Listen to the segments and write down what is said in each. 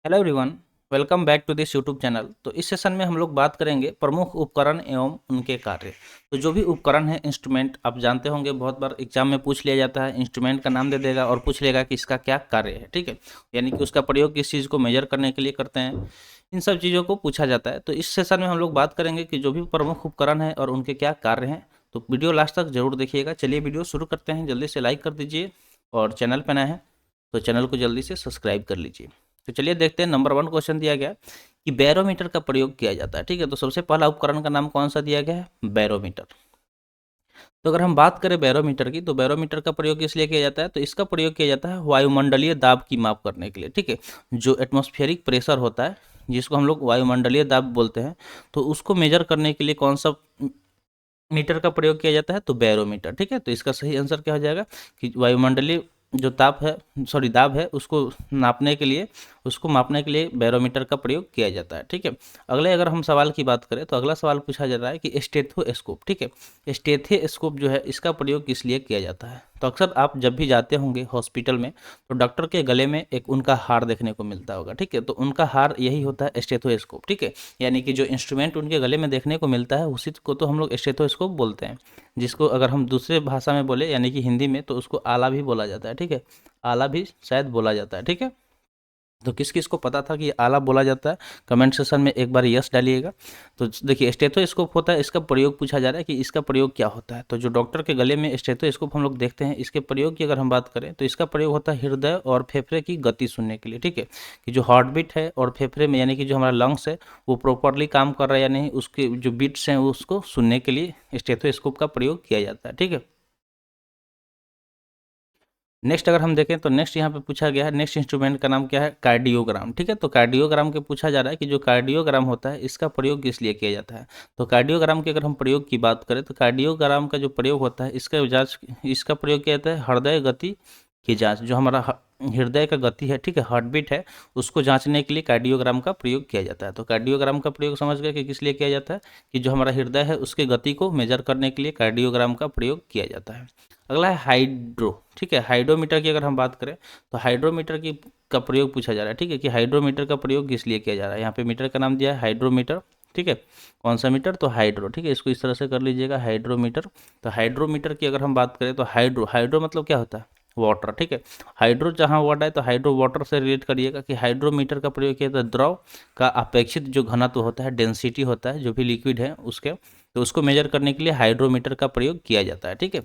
Hello everyone. Welcome back to this YouTube channel. तो इस session में हम लोग बात करेंगे प्रमुख उपकरण एवं उनके कार्य। तो जो भी उपकरण है, इंस्ट्रूमेंट, आप जानते होंगे बहुत बार एग्जाम में पूछ लिया जाता है। इंस्ट्रूमेंट का नाम दे देगा और पूछ लेगा कि इसका क्या कार्य है, ठीक है। यानी कि उसका प्रयोग किस चीज़ को मेजर करने के लिए करते हैं, इन सब चीज़ों को पूछा जाता है। तो इस सेशन में हम लोग बात करेंगे कि जो भी प्रमुख उपकरण है और उनके क्या कार्य हैं। तो वीडियो लास्ट तक जरूर देखिएगा। चलिए वीडियो शुरू करते हैं। जल्दी से लाइक कर दीजिए और चैनल पर नए हैं तो चैनल को जल्दी से सब्सक्राइब कर लीजिए। तो चलिए देखते हैं। नंबर 1 क्वेश्चन दिया गया है कि बैरोमीटर का प्रयोग किया जाता है, ठीक है। तो सबसे पहला उपकरण का नाम कौन सा दिया गया है? बैरोमीटर। तो अगर हम बात करें बैरोमीटर की, तो बैरोमीटर का प्रयोग किस लिए किया जाता है? तो इसका प्रयोग किया जाता है वायुमंडलीय दाब की माप करने के लिए, ठीक है। जो एटमॉस्फेरिक प्रेशर होता है, जिसको हम लोग वायुमंडलीय दाब बोलते हैं, तो उसको मेजर करने के लिए कौन सा मीटर का प्रयोग किया जाता है? तो बैरोमीटर, ठीक है। तो इसका सही आंसर क्या हो जाएगा कि वायुमंडलीय जो ताप है, सॉरी दाब है, उसको नापने के लिए, उसको मापने के लिए बैरोमीटर का प्रयोग किया जाता है, ठीक है। अगले अगर हम सवाल की बात करें तो अगला सवाल पूछा जा रहा है कि स्टेथोस्कोप, ठीक है। स्टेथोस्कोप जो है, इसका प्रयोग किस लिए किया जाता है? तो अक्सर आप जब भी जाते होंगे हॉस्पिटल में, तो डॉक्टर के गले में एक उनका हार देखने को मिलता होगा, ठीक है। तो उनका हार यही होता है स्टेथोस्कोप, ठीक है। यानी कि जो इंस्ट्रूमेंट उनके गले में देखने को मिलता है, उसी को तो हम लोग स्टेथोस्कोप बोलते हैं। जिसको अगर हम दूसरे भाषा में बोले, यानी कि हिंदी में, तो उसको आला भी बोला जाता है, ठीक है। आला भी शायद बोला जाता है, ठीक है। तो किस किस को पता था कि ये आला बोला जाता है? कमेंट सेक्शन में एक बार यस डालिएगा। तो देखिए, स्टेथोस्कोप होता है, इसका प्रयोग पूछा जा रहा है कि इसका प्रयोग क्या होता है। तो जो डॉक्टर के गले में स्टेथोस्कोप हम लोग देखते हैं, इसके प्रयोग की अगर हम बात करें तो इसका प्रयोग होता है हृदय और फेफड़े की गति सुनने के लिए, ठीक है। कि जो हार्ट बीट है और फेफड़े में, यानी कि जो हमारा लंग्स है, वो प्रॉपरली काम कर रहा है या नहीं, उसके जो बीट्स हैं उसको सुनने के लिए स्टेथोस्कोप का प्रयोग किया जाता है, ठीक है। नेक्स्ट अगर हम देखें तो नेक्स्ट यहाँ पे पूछा गया है, नेक्स्ट इंस्ट्रूमेंट का नाम क्या है? कार्डियोग्राम, ठीक है। तो कार्डियोग्राम के पूछा जा रहा है कि जो कार्डियोग्राम होता है, इसका प्रयोग किस लिए किया जाता है? तो कार्डियोग्राम के अगर हम प्रयोग की बात करें तो कार्डियोग्राम का जो प्रयोग होता है, इसका जांच, इसका प्रयोग किया जाता है हृदय गति की जांच। जो हमारा हृदय का गति है, ठीक है, हार्ट बीट है, उसको जांचने के लिए कार्डियोग्राम का प्रयोग किया जाता है। तो कार्डियोग्राम का प्रयोग समझ गए कि किस लिए किया जाता है? कि जो हमारा हृदय है, उसके गति को मेजर करने के लिए कार्डियोग्राम का प्रयोग किया जाता है। अगला है हाइड्रो, ठीक है। हाइड्रोमीटर की अगर हम बात करें तो हाइड्रोमीटर की का प्रयोग पूछा जा रहा है, ठीक है। कि हाइड्रोमीटर का प्रयोग किस लिए किया जा रहा है? यहाँ पे मीटर का नाम दिया है हाइड्रोमीटर, ठीक है। कौन सा मीटर? तो हाइड्रो, ठीक है। इसको इस तरह से कर लीजिएगा, हाइड्रोमीटर। तो हाइड्रोमीटर की अगर हम बात करें तो हाइड्रो, हाइड्रो मतलब क्या होता है? वाटर, ठीक है। हाइड्रो जहाँ वर्ड है तो हाइड्रो वाटर से रिलेट करिएगा कि हाइड्रोमीटर का प्रयोग किया जाता है द्रव का अपेक्षित जो घनत्व होता है, डेंसिटी होता है, जो भी लिक्विड है उसके, तो उसको मेजर करने के लिए हाइड्रोमीटर का प्रयोग किया जाता है, ठीक है।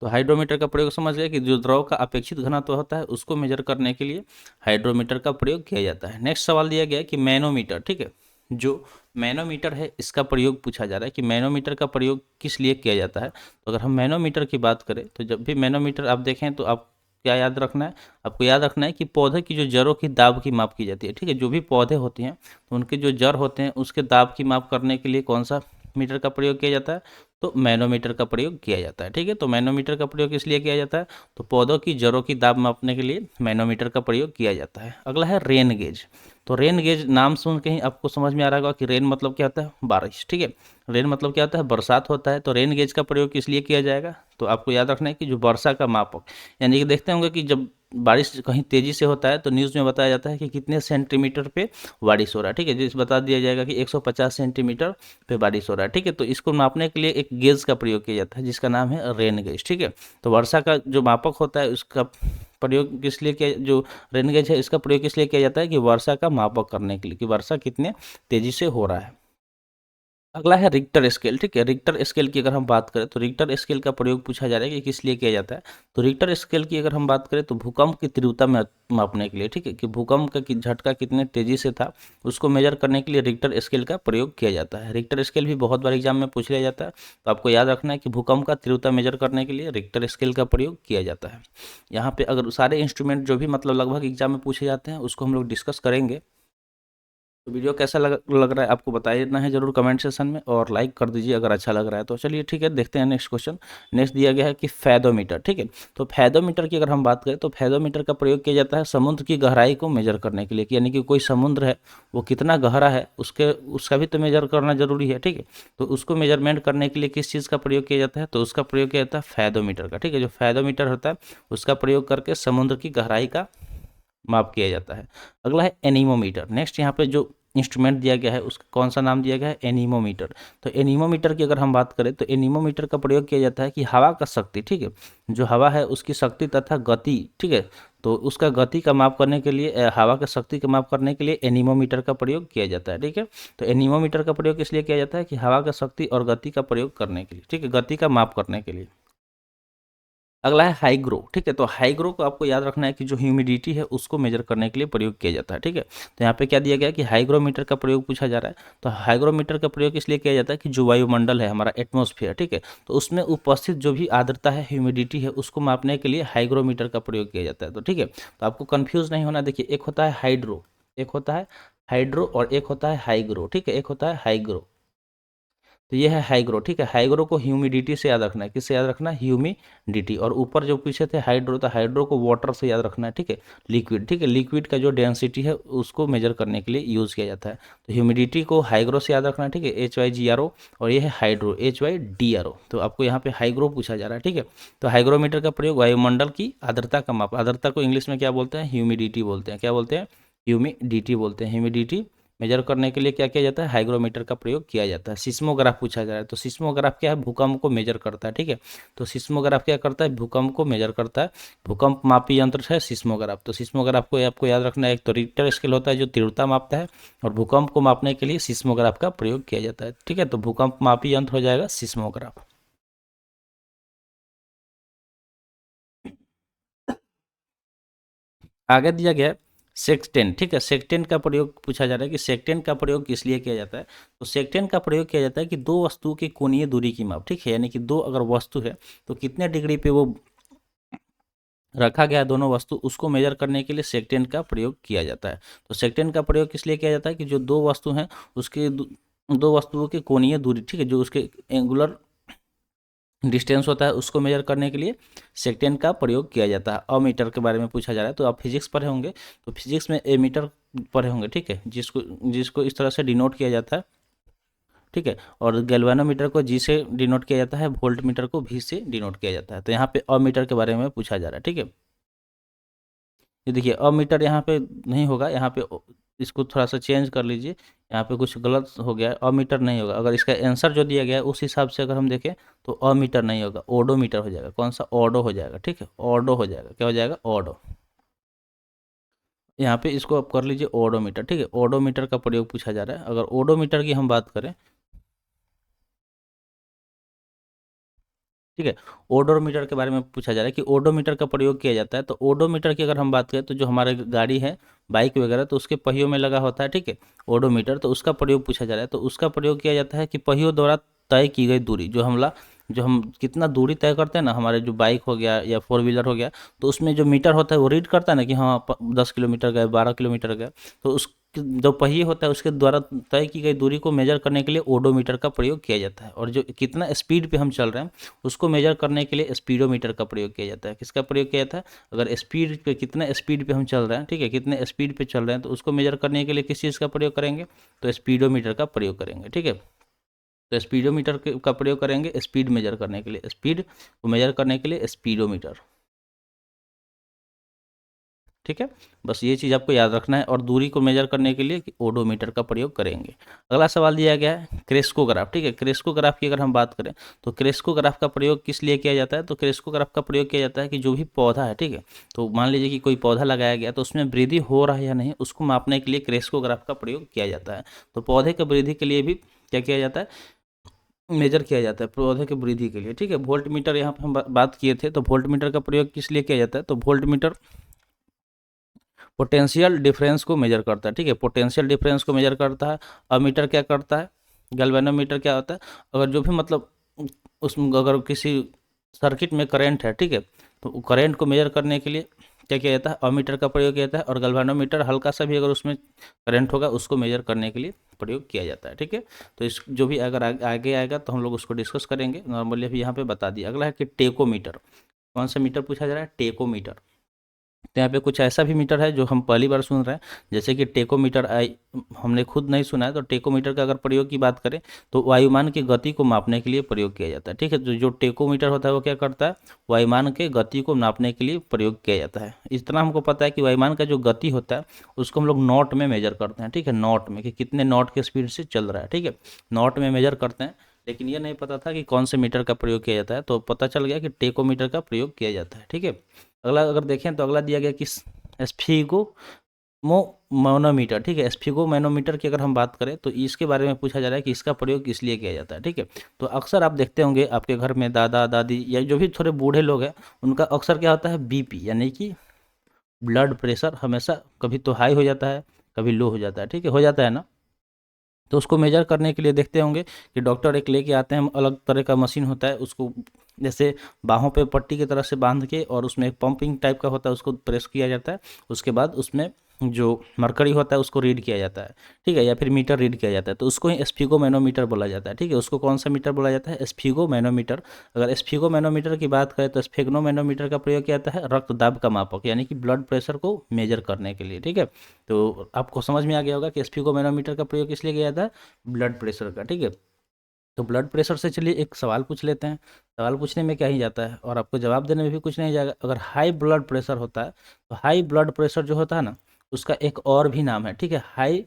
तो हाइड्रोमीटर का प्रयोग समझ गए कि जो द्रव का अपेक्षित घनत्व होता है, उसको मेजर करने के लिए हाइड्रोमीटर का प्रयोग किया जाता है। नेक्स्ट सवाल दिया गया है कि मैनोमीटर, ठीक है। जो मैनोमीटर है, इसका प्रयोग पूछा जा रहा है कि मैनोमीटर का प्रयोग किस लिए किया जाता है। तो अगर हम मैनोमीटर की बात करें तो जब भी मैनोमीटर आप देखें तो आप क्या याद रखना है? आपको याद रखना है कि पौधे की जो जड़ों की दाब की माप की जाती है, ठीक है। जो भी पौधे होते हैं तो उनके जो जड़ होते हैं, उसके दाब की माप करने के लिए कौन सा मीटर का प्रयोग किया जाता है? तो मैनोमीटर का प्रयोग किया जाता है, ठीक है। तो मैनोमीटर का प्रयोग इसलिए किया जाता है, तो पौधों की जड़ों की दाब मापने के लिए मैनोमीटर का प्रयोग किया जाता है। अगला है रेन गेज। तो रेन गेज नाम सुन के ही आपको समझ में आ रहा होगा कि रेन मतलब क्या होता है? बारिश, ठीक है। रेन मतलब क्या होता है? बरसात होता है। तो रेन गेज का प्रयोग किस लिए किया जाएगा? तो आपको याद रखना है कि जो वर्षा का मापक, यानी कि देखते होंगे कि जब बारिश कहीं तेजी से होता है तो न्यूज़ में बताया जाता है कि कितने सेंटीमीटर पे बारिश हो रहा है, ठीक है। जिस बता दिया जाएगा कि 150 सेंटीमीटर पे बारिश हो रहा है, ठीक है। तो इसको नापने के लिए एक गेज का प्रयोग किया जाता है, जिसका नाम है रेन गेज, ठीक है। तो वर्षा का जो मापक होता है, उसका प्रयोग किस लिए किया, जो रेन गेज है, इसका प्रयोग किस लिए किया जाता है? कि वर्षा का मापक करने के लिए, कि वर्षा कितने तेजी से हो रहा है। अगला है रिक्टर स्केल, ठीक है। रिक्टर स्केल की अगर हम बात करें तो रिक्टर स्केल का प्रयोग पूछा जा रहा है कि किस लिए किया जाता है। तो रिक्टर स्केल की अगर हम बात करें तो भूकंप की तीव्रता में मापने के लिए, ठीक है। कि भूकंप का झटका कितने तेजी से था, उसको मेजर करने के लिए रिक्टर स्केल का प्रयोग किया जाता है। रिक्टर स्केल भी बहुत बार एग्जाम में पूछ लिया जाता है, तो आपको याद रखना है कि भूकंप का तीव्रता मेजर करने के लिए रिक्टर स्केल का प्रयोग किया जाता है। यहाँ पे अगर सारे इंस्ट्रूमेंट जो भी मतलब लगभग एग्जाम में पूछे जाते हैं, उसको हम लोग डिस्कस करेंगे। तो वीडियो कैसा लग रहा है आपको बताइए ना है जरूर कमेंट सेक्शन में, और लाइक कर दीजिए अगर अच्छा लग रहा है तो। चलिए ठीक है, देखते हैं नेक्स्ट क्वेश्चन। नेक्स्ट दिया गया है कि फैदोमीटर, ठीक है। तो फैदोमीटर की अगर हम बात करें तो फैदोमीटर का प्रयोग किया जाता है समुद्र की गहराई को मेजर करने के लिए, यानी कि कोई समुद्र है वो कितना गहरा है, उसका भी तो मेजर करना जरूरी है, ठीक है। तो उसको मेजरमेंट करने के लिए किस चीज़ का प्रयोग किया जाता है? तो उसका प्रयोग किया जाता है फैदोमीटर का, ठीक है। जो फैदोमीटर होता है उसका प्रयोग करके समुद्र की गहराई का माप किया जाता है। अगला है एनीमोमीटर। नेक्स्ट यहाँ पे जो इंस्ट्रूमेंट दिया गया है उसका कौन सा नाम दिया गया है, एनीमोमीटर। तो एनीमोमीटर की अगर हम बात करें तो एनीमोमीटर का प्रयोग किया जाता है कि हवा का शक्ति, ठीक है, जो हवा है उसकी शक्ति तथा गति, ठीक है, तो उसका गति का माप करने के लिए हवा का शक्ति का माप करने के लिए एनीमोमीटर का प्रयोग किया जाता है, ठीक है। तो एनीमोमीटर का प्रयोग इसलिए किया जाता है कि हवा का शक्ति और गति का प्रयोग करने के लिए, ठीक है, गति का माप करने के लिए। अगला है हाईग्रो, ठीक है। तो हाईग्रो को आपको याद रखना है कि जो ह्यूमिडिटी है उसको मेजर करने के लिए प्रयोग किया जाता है, ठीक है। तो यहाँ पे क्या दिया गया है कि हाईग्रोमीटर का प्रयोग पूछा जा रहा है। तो हाईग्रोमीटर का प्रयोग इसलिए किया जाता है कि जो वायुमंडल है हमारा एटमॉस्फेयर, ठीक है, तो उसमें उपस्थित जो भी आर्द्रता है, ह्यूमिडिटी है, उसको मापने के लिए हाईग्रोमीटर का प्रयोग किया जाता है। तो ठीक है, तो आपको कन्फ्यूज नहीं होना। देखिए, एक होता है हाइड्रो, एक होता है हाइड्रो और एक होता है हाईग्रो, ठीक है, एक होता है हाईग्रो। तो ये है हाईग्रो, ठीक है। हाईग्रो को ह्यूमिडिटी से याद रखना है, किससे याद रखना है, ह्यूमिडिटी। और ऊपर जो पीछे थे हाइड्रो, तो हाइड्रो को वाटर से याद रखना है, ठीक है, लिक्विड, ठीक है, लिक्विड का जो डेंसिटी है उसको मेजर करने के लिए यूज़ किया जाता है। तो ह्यूमिडिटी को हाईग्रो से याद रखना है, ठीक है, HYGRO, और ये है हाइड्रो, HYDRO। तो आपको यहाँ पे हाईग्रो पूछा जा रहा है, ठीक है। तो हाईग्रोमीटर का प्रयोग वायुमंडल की आर्द्रता का माप, आर्द्रता को इंग्लिश में क्या बोलते हैं, ह्यूमिडिटी बोलते हैं, क्या बोलते हैं, ह्यूमिडिटी बोलते हैं। ह्यूमिडिटी मेजर करने के लिए क्या किया जाता है, हाइग्रोमीटर का प्रयोग किया जाता है। सिस्मोग्राफ पूछा जा रहा है। तो सिस्मोग्राफ क्या है, भूकंप को मेजर करता है, ठीक है। तो सिस्मोग्राफ क्या करता है, भूकंप को मेजर करता है। भूकंप मापी यंत्र है सिस्मोग्राफ। तो सिस्मोग्राफ को आपको याद रखना है, एक तो रिक्टर स्केल होता है जो तीव्रता मापता है, और भूकंप को मापने के लिए सिस्मोग्राफ का प्रयोग किया जाता है, ठीक है। तो भूकंप मापी यंत्र हो जाएगा सिस्मोग्राफ। आगे दिया गया है सेक्सटेंट, ठीक है। सेक्सटेंट का प्रयोग पूछा जा रहा है कि सेक्सटेंट का प्रयोग किस लिए किया जाता है। तो सेक्सटेंट का प्रयोग किया जाता है कि दो वस्तुओं की कोणीय दूरी की माप, ठीक है, यानी कि दो अगर वस्तु है तो कितने डिग्री पे वो रखा गया है दोनों वस्तु, उसको मेजर करने के लिए सेक्सटेंट का प्रयोग किया जाता है। तो सेक्सटेंट का प्रयोग किस लिए किया जाता है कि जो दो वस्तु हैं उसके दो वस्तुओं की कोणीय दूरी, ठीक है, जो उसके एंगुलर डिस्टेंस होता है उसको मेजर करने के लिए सेक्टेंट का प्रयोग किया जाता है। अमीटर के बारे में पूछा जा रहा है। तो आप फिजिक्स पढ़े होंगे, तो फिजिक्स में एमीटर पढ़े होंगे, ठीक है, जिसको जिसको इस तरह से डिनोट किया जाता है, ठीक है। और गैल्वेनोमीटर को जी से डिनोट किया जाता है, वोल्ट मीटर को वी से डिनोट किया जाता है। तो यहाँ पे अमीटर के बारे में पूछा जा रहा है, ठीक है। ये देखिए, अमीटर यहाँ पे नहीं होगा, यहाँ पे इसको थोड़ा सा चेंज कर लीजिए, यहाँ पे कुछ गलत हो गया है, अमीटर नहीं होगा। अगर इसका आंसर जो दिया गया है उस हिसाब से अगर हम देखें तो अमीटर नहीं होगा, ओडोमीटर हो जाएगा। कौन सा, ऑडो हो जाएगा, ठीक है, ऑडो हो जाएगा। क्या हो जाएगा, ऑडो। यहाँ पे इसको आप कर लीजिए ओडोमीटर, ठीक है। ओडोमीटर का प्रयोग पूछा जा रहा है। अगर ओडोमीटर की हम बात करें, ठीक है, ओडोमीटर के बारे में पूछा जा रहा है कि ओडोमीटर का प्रयोग किया जाता है। तो ओडोमीटर की अगर हम बात करें तो जो हमारे गाड़ी है, बाइक वगैरह, तो उसके पहियों में लगा होता है, ठीक है, ओडोमीटर। तो उसका प्रयोग पूछा जा रहा है। तो उसका प्रयोग किया जाता है कि पहियों द्वारा तय की गई दूरी, जो हम कितना दूरी तय करते हैं ना, हमारे जो बाइक हो गया या फोर व्हीलर हो गया, तो उसमें जो मीटर होता है वो रीड करता है ना कि हाँ 10 किलोमीटर गए, 12 किलोमीटर गए। तो उस जो पहिए होता है उसके द्वारा तय की गई दूरी को मेजर करने के लिए ओडोमीटर का प्रयोग किया जाता है। और जो कितना स्पीड पे हम चल रहे हैं उसको मेजर करने के लिए स्पीडोमीटर का प्रयोग किया जाता है। किसका प्रयोग किया जाता है, अगर स्पीड पे कितने स्पीड पे हम चल रहे हैं, ठीक है, कितने स्पीड पे चल रहे हैं, तो उसको मेजर करने के लिए किस चीज़ का प्रयोग करेंगे, तो स्पीडोमीटर का प्रयोग करेंगे, ठीक है। तो स्पीडोमीटर का प्रयोग करेंगे स्पीड मेजर करने के लिए, स्पीड को मेजर करने के लिए स्पीडोमीटर, ठीक है। बस ये चीज़ आपको याद रखना है। और दूरी को मेजर करने के लिए ओडोमीटर का प्रयोग करेंगे। अगला सवाल दिया गया है क्रेस्कोग्राफ, ठीक है। क्रेस्कोग्राफ की अगर हम बात करें तो क्रेस्कोग्राफ का प्रयोग किस लिए किया जाता है, तो क्रेस्कोग्राफ का प्रयोग किया जाता है कि जो भी पौधा है, ठीक है, तो मान लीजिए कि कोई पौधा लगाया गया तो उसमें वृद्धि हो रहा है या नहीं, उसको मापने के लिए क्रेस्कोग्राफ का प्रयोग किया जाता है। तो पौधे की वृद्धि के लिए भी क्या किया जाता है, मेजर किया जाता है, पौधे की वृद्धि के लिए, ठीक है। वोल्ट मीटर यहाँ पे हम बात किए थे। तो वोल्ट मीटर का प्रयोग किस लिए किया जाता है, तो वोल्ट मीटर पोटेंशियल डिफरेंस को मेजर करता है, ठीक है, पोटेंशियल डिफरेंस को मेजर करता है। अमीटर क्या करता है, गैल्वेनोमीटर क्या होता है, अगर जो भी मतलब उसमें अगर किसी सर्किट में करंट है, ठीक है, तो करंट को मेजर करने के लिए क्या किया जाता है, अमीटर का प्रयोग किया जाता है। और गैल्वेनोमीटर हल्का सा भी अगर उसमें करंट होगा उसको मेजर करने के लिए प्रयोग किया जाता है, ठीक है। तो इस जो भी अगर आगे आएगा तो हम लोग उसको डिस्कस करेंगे, नॉर्मली अभी यहाँ पे बता दिया। अगला है कि टेकोमीटर। कौन सा मीटर पूछा जा रहा है, टेकोमीटर। तो यहाँ पे कुछ ऐसा भी मीटर है जो हम पहली बार सुन रहे हैं, जैसे कि टेकोमीटर। हमने खुद नहीं सुना है। तो टेकोमीटर का अगर प्रयोग की बात करें तो वायुमान की गति को मापने के लिए प्रयोग किया जाता है। ठीक है, तो जो टेकोमीटर होता है वो क्या करता है, वायुमान के गति को नापने के लिए प्रयोग किया जाता है। इतना हमको पता है कि वायुमान का जो गति होता है उसको हम लोग नॉट में मेजर करते हैं। ठीक है, नॉट में, कि कितने नॉट के स्पीड से चल रहा है। ठीक है, नॉट में मेजर करते हैं। लेकिन ये नहीं पता था कि कौन से मीटर का प्रयोग किया जाता है, तो पता चल गया कि टेकोमीटर का प्रयोग किया जाता है। ठीक है, अगला अगर देखें तो अगला दिया गया कि स्फिगो मैनोमीटर। ठीक है, स्फिगो मैनोमीटर की अगर हम बात करें तो इसके बारे में पूछा जा रहा है कि इसका प्रयोग किस लिए किया जाता है। ठीक है, तो अक्सर आप देखते होंगे आपके घर में दादा दादी या जो भी थोड़े बूढ़े लोग हैं उनका अक्सर क्या होता है, बीपी यानी कि ब्लड प्रेशर हमेशा कभी तो हाई हो जाता है, कभी लो हो जाता है। ठीक है, हो जाता है ना। तो उसको मेजर करने के लिए देखते होंगे कि डॉक्टर एक लेके आते हैं, अलग तरह का मशीन होता है, उसको जैसे बाहों पे पट्टी की तरह से बांध के और उसमें एक पंपिंग टाइप का होता है, उसको प्रेस किया जाता है। उसके बाद उसमें जो मरकरी होता है उसको रीड किया जाता है। ठीक है, या फिर मीटर रीड किया जाता है, तो उसको ही स्फिगो मैनोमीटर बोला जाता है। ठीक है, उसको कौन सा मीटर बोला जाता है, स्फिगो मैनोमीटर। अगर स्फिगो मैनोमीटर की बात करें तो स्फेग्नो मैनोमीटर का प्रयोग किया जाता है रक्तदाब का मापक, यानी कि ब्लड प्रेशर को मेजर करने के लिए। ठीक है, तो आपको समझ में आ गया होगा कि स्फिगो मैनोमीटर का प्रयोग किस लिए किया जाता है, ब्लड प्रेशर का। ठीक है, तो ब्लड प्रेशर से चलिए एक सवाल पूछ लेते हैं। सवाल पूछने में क्या ही जाता है और आपको जवाब देने में भी कुछ नहीं जाएगा। अगर हाई ब्लड प्रेशर होता है तो हाई ब्लड प्रेशर जो होता है ना, उसका एक और भी नाम है। ठीक है, हाई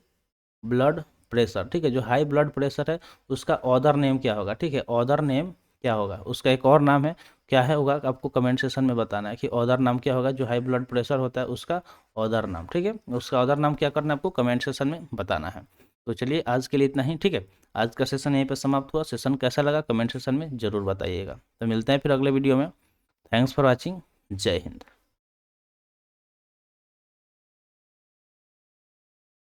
ब्लड प्रेशर। ठीक है, जो हाई ब्लड प्रेशर है उसका अदर नेम क्या होगा। ठीक है, अदर नेम क्या होगा, उसका एक और नाम है। क्या है होगा, आपको कमेंट सेशन में बताना है कि अदर नाम क्या होगा। जो हाई ब्लड प्रेशर होता है उसका अदर नाम। ठीक है, उसका अदर नाम क्या करना है आपको कमेंट सेशन में बताना है। तो चलिए आज के लिए इतना ही। ठीक है, आज का सेशन यहीं पर समाप्त हुआ। सेशन कैसा लगा कमेंट सेशन में ज़रूर बताइएगा। तो मिलते हैं फिर अगले वीडियो में। Thanks for watching. जय हिंद।